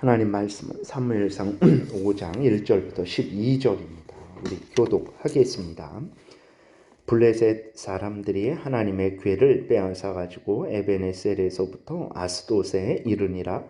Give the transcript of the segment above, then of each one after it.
하나님 말씀은 사무엘상 5장 1절부터 12절입니다. 우리 교독하겠습니다. 블레셋 사람들이 하나님의 궤를 빼앗아 가지고 에베네셀에서부터 아스돗에 이르니라.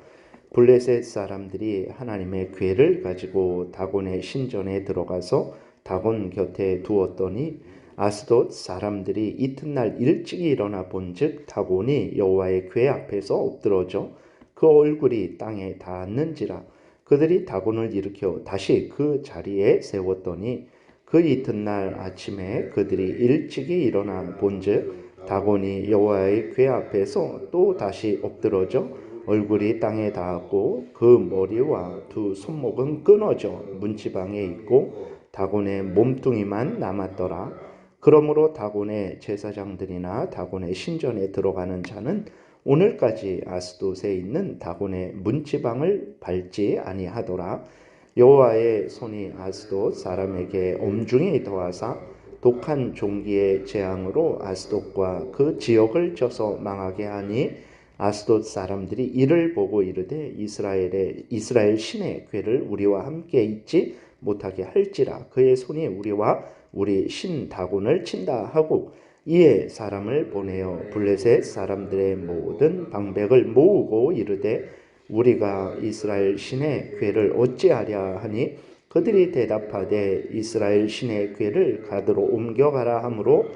블레셋 사람들이 하나님의 궤를 가지고 다곤의 신전에 들어가서 다곤 곁에 두었더니 아스돗 사람들이 이튿날 일찍이 일어나 본즉 다곤이 여호와의 궤 앞에서 엎드러져 그 얼굴이 땅에 닿았는지라. 그들이 다곤을 일으켜 다시 그 자리에 세웠더니 그 이튿날 아침에 그들이 일찍이 일어나 본즉 다곤이 여호와의 궤 앞에서 또 다시 엎드러져 얼굴이 땅에 닿았고 그 머리와 두 손목은 끊어져 문지방에 있고 다곤의 몸뚱이만 남았더라. 그러므로 다곤의 제사장들이나 다곤의 신전에 들어가는 자는 오늘까지 아스돗에 있는 다곤의 문지방을 밟지 아니하더라. 여호와의 손이 아스돗 사람에게 엄중히 더하사 독한 종기의 재앙으로 아스돗과 그 지역을 쳐서 망하게 하니 아스돗 사람들이 이를 보고 이르되 이스라엘 신의 궤를 우리와 함께 있지 못하게 할지라. 그의 손이 우리와 우리 신 다곤을 친다 하고 이에 사람을 보내어 블레셋 사람들의 모든 방백을 모으고 이르되 우리가 이스라엘 신의 궤를 어찌하랴 하니 그들이 대답하되 이스라엘 신의 궤를 가드로 옮겨가라 하므로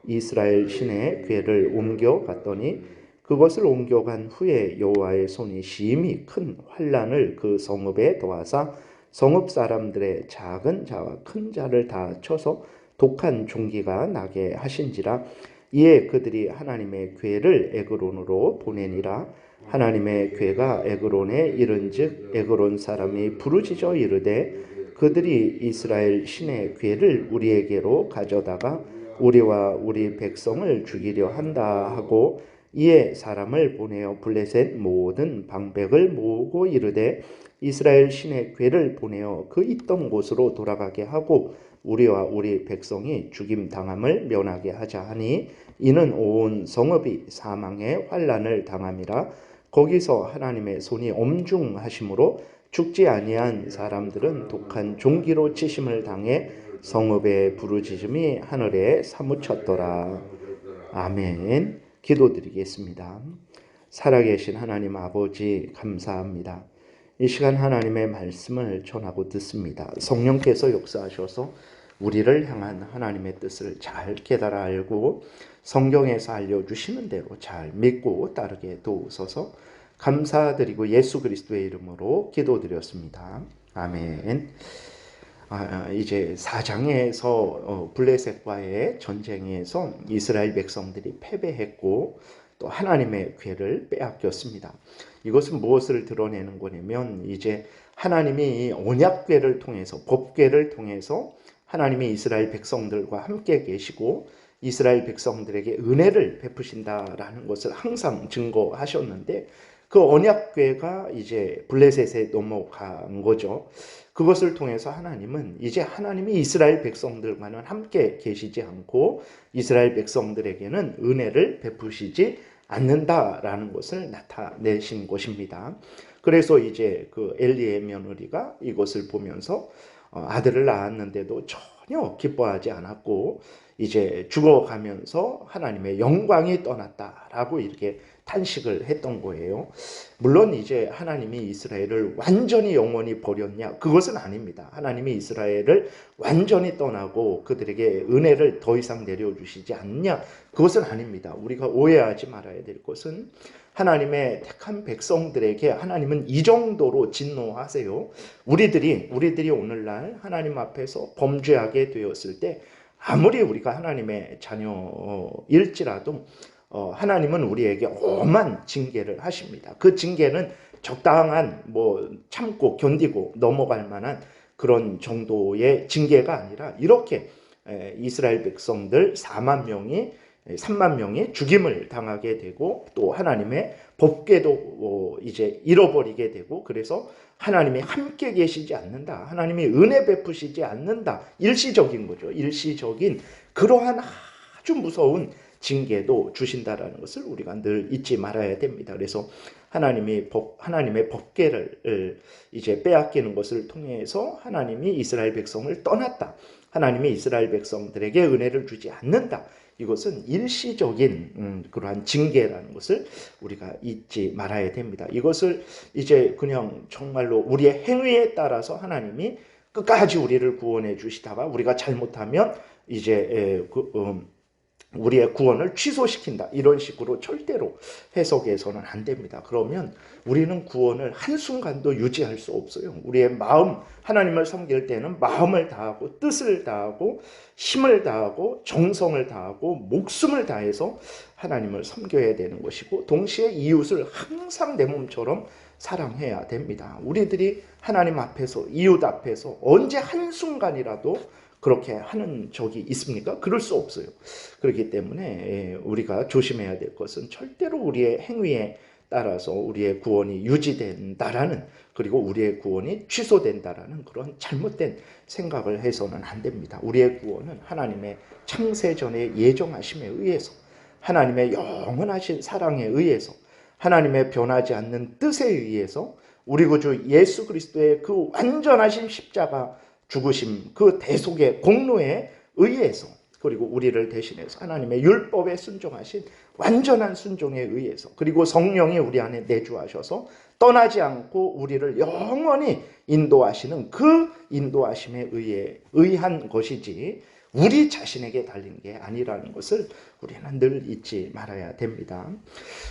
이스라엘 신의 궤를 옮겨갔더니 그것을 옮겨간 후에 여호와의 손이 심히 큰 환난을 그 성읍에 더하사 성읍 사람들의 작은 자와 큰 자를 다 쳐서 독한 종기가 나게 하신지라. 이에 그들이 하나님의 궤를 에그론으로 보내니라. 하나님의 궤가 에그론에 이른즉 에그론 사람이 부르짖어 이르되 그들이 이스라엘 신의 궤를 우리에게로 가져다가 우리와 우리 백성을 죽이려 한다 하고 이에 사람을 보내어 블레셋 모든 방백을 모으고 이르되 이스라엘 신의 궤를 보내어 그 있던 곳으로 돌아가게 하고 우리와 우리 백성이 죽임 당함을 면하게 하자 하니 이는 온 성읍이 사망의 환난을 당함이라. 거기서 하나님의 손이 엄중하심으로 죽지 아니한 사람들은 독한 종기로 치심을 당해 성읍의 부르짖음이 하늘에 사무쳤더라. 아멘. 기도드리겠습니다. 살아계신 하나님 아버지 감사합니다. 이 시간 하나님의 말씀을 전하고 듣습니다. 성령께서 역사하셔서 우리를 향한 하나님의 뜻을 잘 깨달아 알고 성경에서 알려주시는 대로 잘 믿고 따르게 도우소서. 감사드리고 예수 그리스도의 이름으로 기도드렸습니다. 아멘. 이제 4장에서 블레셋과의 전쟁에서 이스라엘 백성들이 패배했고 또 하나님의 궤를 빼앗겼습니다. 이것은 무엇을 드러내는 거냐면 이제 하나님이 언약궤를 통해서 법궤를 통해서 하나님이 이스라엘 백성들과 함께 계시고 이스라엘 백성들에게 은혜를 베푸신다라는 것을 항상 증거하셨는데 그 언약궤가 이제 블레셋에 넘어간 거죠. 그것을 통해서 하나님은 이제 하나님이 이스라엘 백성들과는 함께 계시지 않고 이스라엘 백성들에게는 은혜를 베푸시지 않는다라는 것을 나타내신 것입니다. 그래서 이제 그 엘리의 며느리가 이것을 보면서 아들을 낳았는데도 전혀 기뻐하지 않았고 이제 죽어가면서 하나님의 영광이 떠났다라고 이렇게 탄식을 했던 거예요. 물론 이제 하나님이 이스라엘을 완전히 영원히 버렸냐? 그것은 아닙니다. 하나님이 이스라엘을 완전히 떠나고 그들에게 은혜를 더 이상 내려주시지 않냐? 그것은 아닙니다. 우리가 오해하지 말아야 될 것은 하나님의 택한 백성들에게 하나님은 이 정도로 진노하세요. 우리들이 오늘날 하나님 앞에서 범죄하게 되었을 때 아무리 우리가 하나님의 자녀일지라도 하나님은 우리에게 엄한 징계를 하십니다. 그 징계는 적당한 참고 견디고 넘어갈 만한 그런 정도의 징계가 아니라 이렇게 이스라엘 백성들 3만 명이 죽임을 당하게 되고 또 하나님의 법궤도 이제 잃어버리게 되고 그래서 하나님이 함께 계시지 않는다. 하나님이 은혜 베푸시지 않는다. 일시적인 거죠. 일시적인 그러한 아주 무서운 징계도 주신다라는 것을 우리가 늘 잊지 말아야 됩니다. 그래서 하나님의 법궤를 이제 빼앗기는 것을 통해서 하나님이 이스라엘 백성을 떠났다. 하나님이 이스라엘 백성들에게 은혜를 주지 않는다. 이것은 일시적인 그러한 징계라는 것을 우리가 잊지 말아야 됩니다. 이것을 이제 그냥 정말로 우리의 행위에 따라서 하나님이 끝까지 우리를 구원해 주시다가 우리가 잘못하면 이제 우리의 구원을 취소시킨다. 이런 식으로 절대로 해석해서는 안 됩니다. 그러면 우리는 구원을 한순간도 유지할 수 없어요. 우리의 마음, 하나님을 섬길 때는 마음을 다하고 뜻을 다하고 힘을 다하고 정성을 다하고 목숨을 다해서 하나님을 섬겨야 되는 것이고 동시에 이웃을 항상 내 몸처럼 사랑해야 됩니다. 우리들이 하나님 앞에서 이웃 앞에서 언제 한순간이라도 그렇게 하는 적이 있습니까? 그럴 수 없어요. 그렇기 때문에 우리가 조심해야 될 것은 절대로 우리의 행위에 따라서 우리의 구원이 유지된다라는 그리고 우리의 구원이 취소된다라는 그런 잘못된 생각을 해서는 안 됩니다. 우리의 구원은 하나님의 창세전에 예정하심에 의해서 하나님의 영원하신 사랑에 의해서 하나님의 변하지 않는 뜻에 의해서 우리 구주 예수 그리스도의 그 완전하신 십자가 죽으심 그 대속의 공로에 의해서 그리고 우리를 대신해서 하나님의 율법에 순종하신 완전한 순종에 의해서 그리고 성령이 우리 안에 내주하셔서 떠나지 않고 우리를 영원히 인도하시는 그 인도하심에 의한 것이지 우리 자신에게 달린 게 아니라는 것을 우리는 늘 잊지 말아야 됩니다.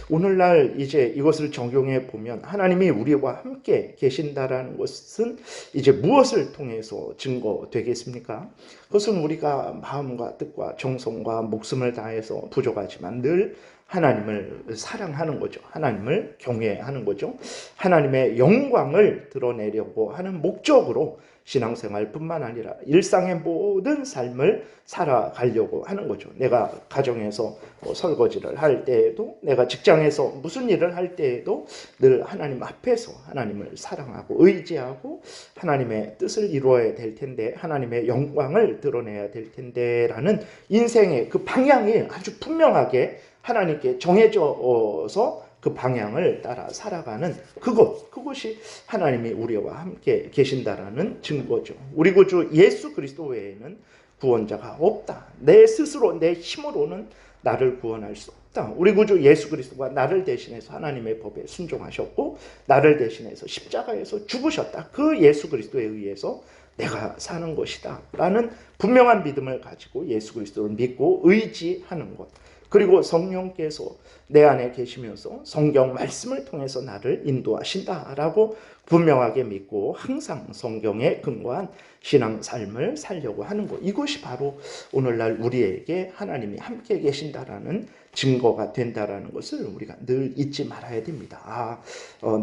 오늘날 이제 이것을 적용해 보면 하나님이 우리와 함께 계신다라는 것은 이제 무엇을 통해서 증거되겠습니까? 그것은 우리가 마음과 뜻과 정성과 목숨을 다해서 부족하지만 늘 하나님을 사랑하는 거죠. 하나님을 경외하는 거죠. 하나님의 영광을 드러내려고 하는 목적으로 신앙생활뿐만 아니라 일상의 모든 삶을 살아가려고 하는 거죠. 내가 가정에서 설거지를 할 때에도 내가 직장에서 무슨 일을 할 때에도 늘 하나님 앞에서 하나님을 사랑하고 의지하고 하나님의 뜻을 이루어야 될 텐데 하나님의 영광을 드러내야 될 텐데라는 인생의 그 방향이 아주 분명하게 하나님께 정해져서 그 방향을 따라 살아가는 그것이 하나님이 우리와 함께 계신다라는 증거죠. 우리 구주 예수 그리스도 외에는 구원자가 없다. 내 스스로 내 힘으로는 나를 구원할 수 없다. 우리 구주 예수 그리스도가 나를 대신해서 하나님의 법에 순종하셨고 나를 대신해서 십자가에서 죽으셨다. 그 예수 그리스도에 의해서 내가 사는 것이다 라는 분명한 믿음을 가지고 예수 그리스도를 믿고 의지하는 것, 그리고 성령께서 내 안에 계시면서 성경 말씀을 통해서 나를 인도하신다라고 분명하게 믿고 항상 성경에 근거한 신앙 삶을 살려고 하는 것, 이것이 바로 오늘날 우리에게 하나님이 함께 계신다라는 증거가 된다라는 것을 우리가 늘 잊지 말아야 됩니다.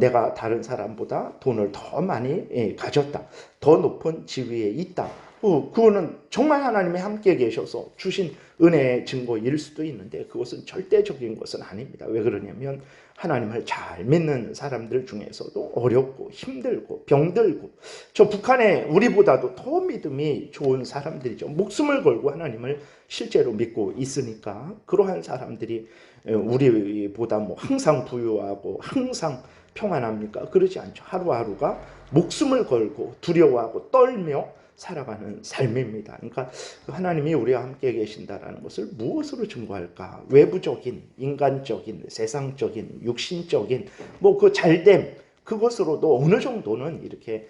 내가 다른 사람보다 돈을 더 많이 가졌다, 더 높은 지위에 있다, 그거는 정말 하나님이 함께 계셔서 주신 은혜의 증거일 수도 있는데 그것은 절대적인 것은 아닙니다. 왜 그러냐면 하나님을 잘 믿는 사람들 중에서도 어렵고 힘들고 병들고, 저 북한에 우리보다도 더 믿음이 좋은 사람들이죠. 목숨을 걸고 하나님을 실제로 믿고 있으니까 그러한 사람들이 우리보다 뭐 항상 부유하고 항상 평안합니까? 그러지 않죠. 하루하루가 목숨을 걸고 두려워하고 떨며 살아가는 삶입니다. 그러니까 하나님이 우리와 함께 계신다라는 것을 무엇으로 증거할까? 외부적인, 인간적인, 세상적인, 육신적인 그 잘됨, 그것으로도 어느 정도는 이렇게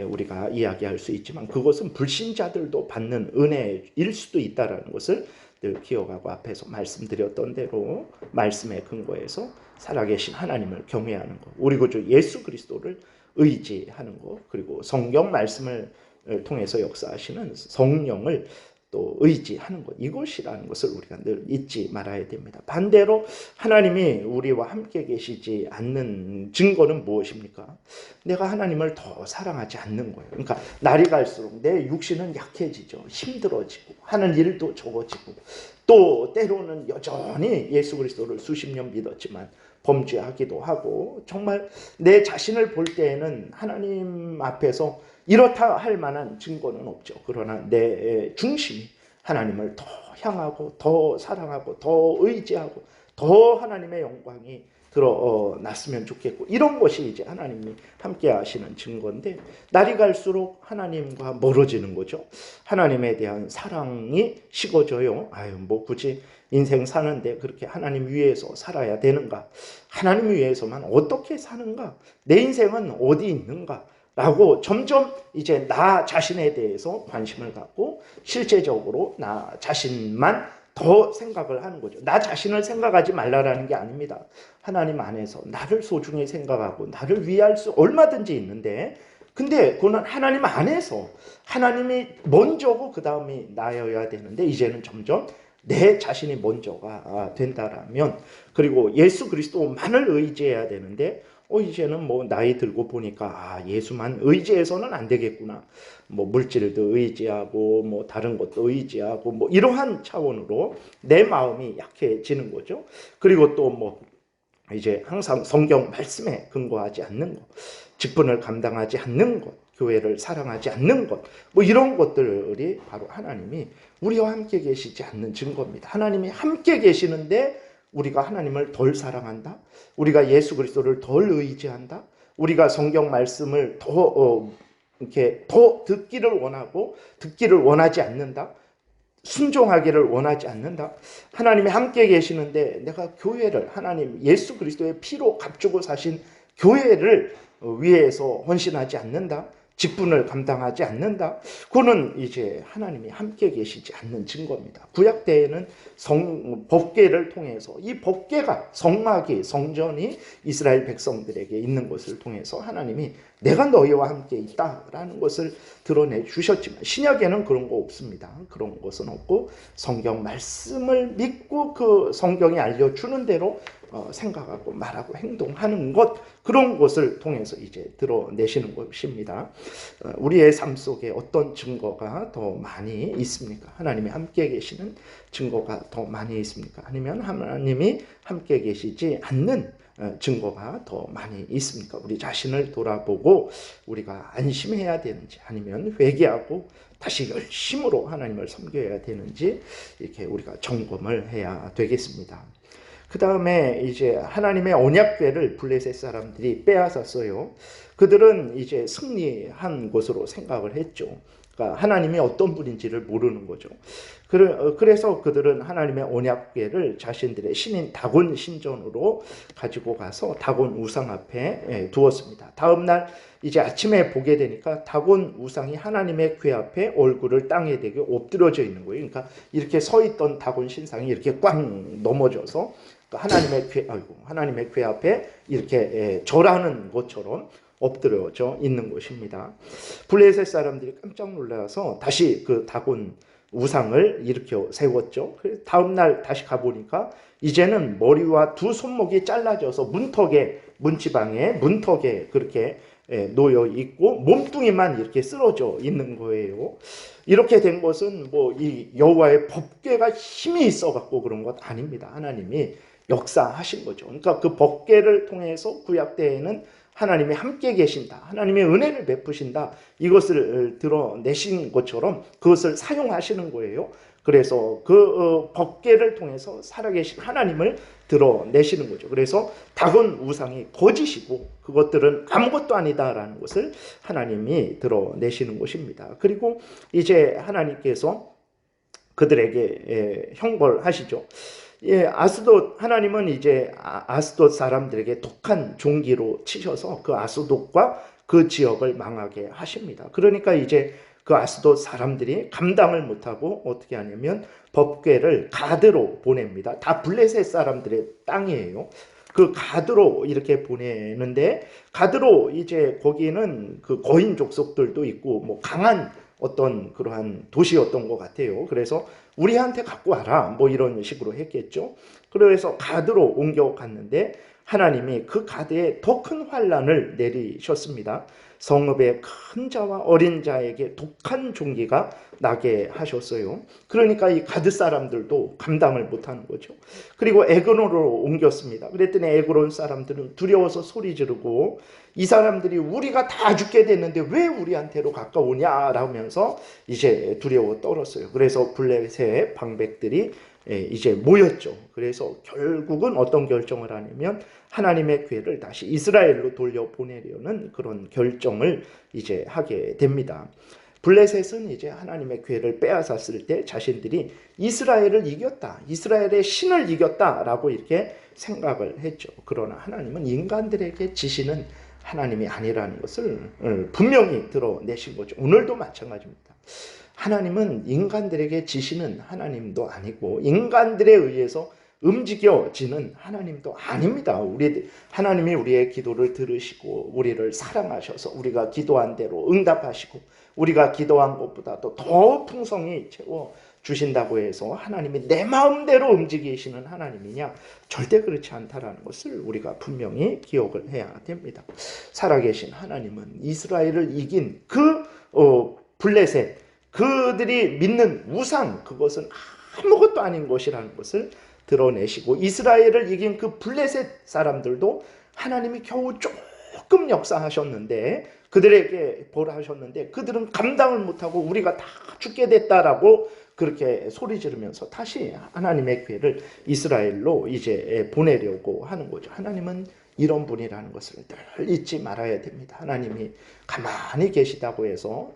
우리가 이야기할 수 있지만 그것은 불신자들도 받는 은혜일 수도 있다라는 것을 늘 기억하고 앞에서 말씀드렸던 대로 말씀의 근거에서 살아계신 하나님을 경외하는 것, 우리 구주 예수 그리스도를 의지하는 것, 그리고 성경 말씀을 통해서 역사하시는 성령을 또 의지하는 것, 이것이라는 것을 우리가 늘 잊지 말아야 됩니다. 반대로 하나님이 우리와 함께 계시지 않는 증거는 무엇입니까? 내가 하나님을 더 사랑하지 않는 거예요. 그러니까 날이 갈수록 내 육신은 약해지죠. 힘들어지고 하는 일도 적어지고 또 때로는 여전히 예수 그리스도를 수십 년 믿었지만 범죄하기도 하고, 정말 내 자신을 볼 때에는 하나님 앞에서 이렇다 할 만한 증거는 없죠. 그러나 내 중심이 하나님을 더 향하고 더 사랑하고 더 의지하고 더 하나님의 영광이 드러났으면 좋겠고, 이런 것이 이제 하나님이 함께 하시는 증거인데, 날이 갈수록 하나님과 멀어지는 거죠. 하나님에 대한 사랑이 식어져요. 아유, 뭐 굳이 인생 사는데 그렇게 하나님 위해서 살아야 되는가? 하나님 위해서만 어떻게 사는가? 내 인생은 어디 있는가? 라고 점점 이제 나 자신에 대해서 관심을 갖고 실제적으로 나 자신만 더 생각을 하는 거죠. 나 자신을 생각하지 말라라는 게 아닙니다. 하나님 안에서 나를 소중히 생각하고 나를 위할 수 얼마든지 있는데, 근데 그거는 하나님 안에서 하나님이 먼저고 그 다음이 나여야 되는데, 이제는 점점 내 자신이 먼저가 된다라면, 그리고 예수 그리스도만을 의지해야 되는데, 이제는 뭐 나이 들고 보니까 예수만 의지해서는 안 되겠구나. 뭐 물질도 의지하고 뭐 다른 것도 의지하고 뭐 이러한 차원으로 내 마음이 약해지는 거죠. 그리고 또 뭐 이제 항상 성경 말씀에 근거하지 않는 것, 직분을 감당하지 않는 것, 교회를 사랑하지 않는 것, 뭐 이런 것들이 바로 하나님이 우리와 함께 계시지 않는 증거입니다. 하나님이 함께 계시는데 우리가 하나님을 덜 사랑한다? 우리가 예수 그리스도를 덜 의지한다? 우리가 성경 말씀을 이렇게 더 듣기를 원하고 듣기를 원하지 않는다? 순종하기를 원하지 않는다? 하나님이 함께 계시는데 내가 교회를, 하나님 예수 그리스도의 피로 값주고 사신 교회를 위해서 헌신하지 않는다? 직분을 감당하지 않는다? 그거는 이제 하나님이 함께 계시지 않는 증거입니다. 구약 때에는 법궤를 통해서, 이 법궤가, 성막이, 성전이 이스라엘 백성들에게 있는 것을 통해서 하나님이 내가 너희와 함께 있다라는 것을 드러내 주셨지만, 신약에는 그런 거 없습니다. 그런 것은 없고 성경 말씀을 믿고 그 성경이 알려주는 대로 생각하고 말하고 행동하는 것, 그런 것을 통해서 이제 드러내시는 것입니다. 우리의 삶 속에 어떤 증거가 더 많이 있습니까? 하나님이 함께 계시는 증거가 더 많이 있습니까? 아니면 하나님이 함께 계시지 않는 증거가 더 많이 있습니까? 우리 자신을 돌아보고 우리가 안심해야 되는지, 아니면 회개하고 다시 열심으로 하나님을 섬겨야 되는지, 이렇게 우리가 점검을 해야 되겠습니다. 그 다음에 이제 하나님의 언약궤를 블레셋 사람들이 빼앗았어요. 그들은 이제 승리한 것으로 생각을 했죠. 그러니까 하나님이 어떤 분인지를 모르는 거죠. 그래서 그들은 하나님의 언약궤를 자신들의 신인 다곤 신전으로 가지고 가서 다곤 우상 앞에 두었습니다. 다음 날 이제 아침에 보게 되니까 다곤 우상이 하나님의 궤 앞에 얼굴을 땅에 대게 엎드려져 있는 거예요. 그러니까 이렇게 서 있던 다곤 신상이 이렇게 꽉 넘어져서 하나님의 궤 앞에 이렇게 절하는 것처럼 엎드려져 있는 것입니다. 블레셋 사람들이 깜짝 놀라서 다시 그 다곤 우상을 일으켜 세웠죠. 다음 날 다시 가보니까 이제는 머리와 두 손목이 잘라져서 문지방에 문턱에 그렇게 놓여 있고 몸뚱이만 이렇게 쓰러져 있는 거예요. 이렇게 된 것은 뭐 이 여호와의 법궤가 힘이 있어 갖고 그런 것 아닙니다. 하나님이 역사하신 거죠. 그러니까 그 법궤를 통해서 구약 때에는 하나님이 함께 계신다, 하나님의 은혜를 베푸신다, 이것을 드러내신 것처럼 그것을 사용하시는 거예요. 그래서 그 법궤를 통해서 살아계신 하나님을 드러내시는 거죠. 그래서 다곤 우상이 거짓이고 그것들은 아무것도 아니다라는 것을 하나님이 드러내시는 것입니다. 그리고 이제 하나님께서 그들에게 형벌하시죠. 하나님은 이제 아스돗 사람들에게 독한 종기로 치셔서 그 아스돗과 그 지역을 망하게 하십니다. 그러니까 이제 그 아스돗 사람들이 감당을 못하고 어떻게 하냐면 법궤를 가드로 보냅니다. 다 블레셋 사람들의 땅이에요. 그 가드로 이렇게 보내는데, 가드로 이제 거기는 그 거인 족속들도 있고 뭐 강한 어떤 그러한 도시였던 것 같아요. 그래서 우리한테 갖고 와라 뭐 이런 식으로 했겠죠. 그래서 가드로 옮겨갔는데 하나님이 그 가대에 더 큰 환난을 내리셨습니다. 성읍의 큰 자와 어린 자에게 독한 종기가 나게 하셨어요. 그러니까 이 가드 사람들도 감당을 못하는 거죠. 그리고 에그론으로 옮겼습니다. 그랬더니 에그론 사람들은 두려워서 소리 지르고, 이 사람들이 우리가 다 죽게 됐는데 왜 우리한테로 가까우냐라면서 이제 두려워 떨었어요. 그래서 블레셋의 방백들이 이제 모였죠. 그래서 결국은 어떤 결정을 하냐면 하나님의 괴를 다시 이스라엘로 돌려보내려는 그런 결정을 이제 하게 됩니다. 블레셋은 이제 하나님의 괴를 빼앗았을 때 자신들이 이스라엘을 이겼다, 이스라엘의 신을 이겼다라고 이렇게 생각을 했죠. 그러나 하나님은 인간들에게 지시는 하나님이 아니라는 것을 분명히 드러내신 거죠. 오늘도 마찬가지입니다. 하나님은 인간들에게 지시는 하나님도 아니고 인간들에 의해서 움직여지는 하나님도 아닙니다. 하나님이 우리의 기도를 들으시고 우리를 사랑하셔서 우리가 기도한 대로 응답하시고 우리가 기도한 것보다도 더 풍성히 채워 주신다고 해서 하나님이 내 마음대로 움직이시는 하나님이냐? 절대 그렇지 않다라는 것을 우리가 분명히 기억을 해야 됩니다. 살아계신 하나님은 이스라엘을 이긴 그 블레셋, 그들이 믿는 우상, 그것은 아무것도 아닌 것이라는 것을 드러내시고, 이스라엘을 이긴 그 블레셋 사람들도 하나님이 겨우 조금 역사하셨는데, 그들에게 벌하셨는데 그들은 감당을 못하고 우리가 다 죽게 됐다라고 그렇게 소리 지르면서 다시 하나님의 괴를 이스라엘로 이제 보내려고 하는 거죠. 하나님은 이런 분이라는 것을 늘 잊지 말아야 됩니다. 하나님이 가만히 계시다고 해서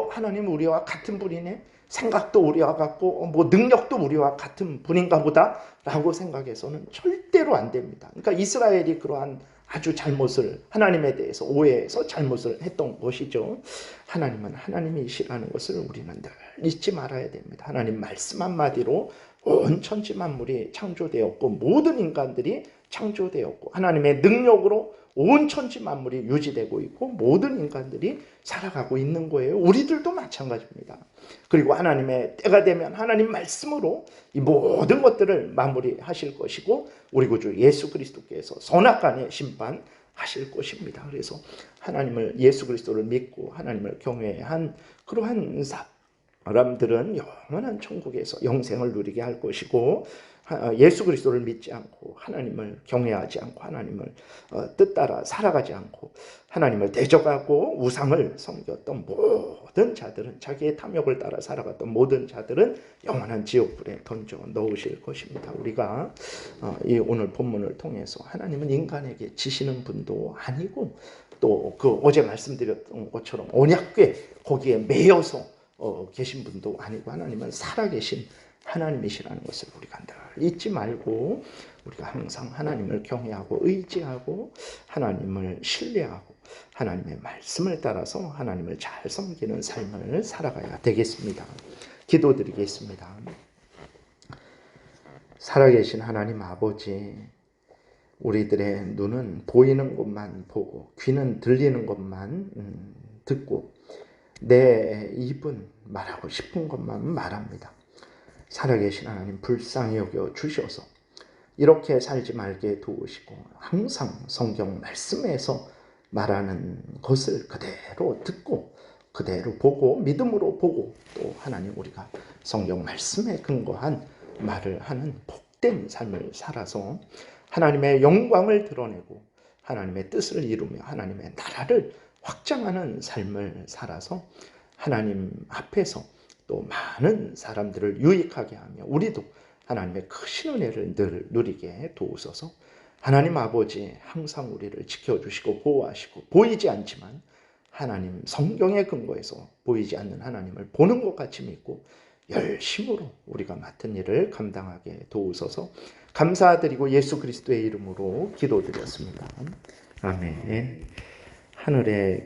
하나님 우리와 같은 분이네, 생각도 우리와 같고 뭐 능력도 우리와 같은 분인가 보다 라고 생각해서는 절대로 안 됩니다. 그러니까 이스라엘이 그러한 아주 잘못을, 하나님에 대해서 오해해서 잘못을 했던 것이죠. 하나님은 하나님이시라는 것을 우리는 늘 잊지 말아야 됩니다. 하나님 말씀 한마디로 온 천지 만물이 창조되었고 모든 인간들이 창조되었고 하나님의 능력으로 온 천지 만물이 유지되고 있고 모든 인간들이 살아가고 있는 거예요. 우리들도 마찬가지입니다. 그리고 하나님의 때가 되면 하나님 말씀으로 이 모든 것들을 마무리하실 것이고 우리 구주 예수 그리스도께서 선악간의 심판하실 것입니다. 그래서 하나님을, 예수 그리스도를 믿고 하나님을 경외한 그러한 사람들은 영원한 천국에서 영생을 누리게 할 것이고, 예수 그리스도를 믿지 않고 하나님을 경외하지 않고 하나님을 뜻따라 살아가지 않고 하나님을 대적하고 우상을 섬겼던 모든 자들은, 자기의 탐욕을 따라 살아갔던 모든 자들은 영원한 지옥불에 던져 넣으실 것입니다. 우리가 이 오늘 본문을 통해서 하나님은 인간에게 지시는 분도 아니고 또 그 어제 말씀드렸던 것처럼 언약궤 거기에 매여서 계신 분도 아니고 하나님은 살아계신 하나님이시라는 것을 우리가 늘 잊지 말고 우리가 항상 하나님을 경외하고 의지하고 하나님을 신뢰하고 하나님의 말씀을 따라서 하나님을 잘 섬기는 삶을 살아가야 되겠습니다. 기도드리겠습니다. 살아계신 하나님 아버지, 우리들의 눈은 보이는 것만 보고 귀는 들리는 것만 듣고 내 입은 말하고 싶은 것만 말합니다. 살아계신 하나님 불쌍히 여겨 주셔서 이렇게 살지 말게 도우시고 항상 성경 말씀에서 말하는 것을 그대로 듣고 그대로 보고 믿음으로 보고 또 하나님 우리가 성경 말씀에 근거한 말을 하는 복된 삶을 살아서 하나님의 영광을 드러내고 하나님의 뜻을 이루며 하나님의 나라를 확장하는 삶을 살아서 하나님 앞에서 또 많은 사람들을 유익하게 하며 우리도 하나님의 크신 은혜를 늘 누리게 도우소서. 하나님 아버지 항상 우리를 지켜주시고 보호하시고 보이지 않지만 하나님 성경에 근거해서 보이지 않는 하나님을 보는 것 같이 믿고 열심으로 우리가 맡은 일을 감당하게 도우소서. 감사드리고 예수 그리스도의 이름으로 기도드렸습니다. 아멘. 하늘에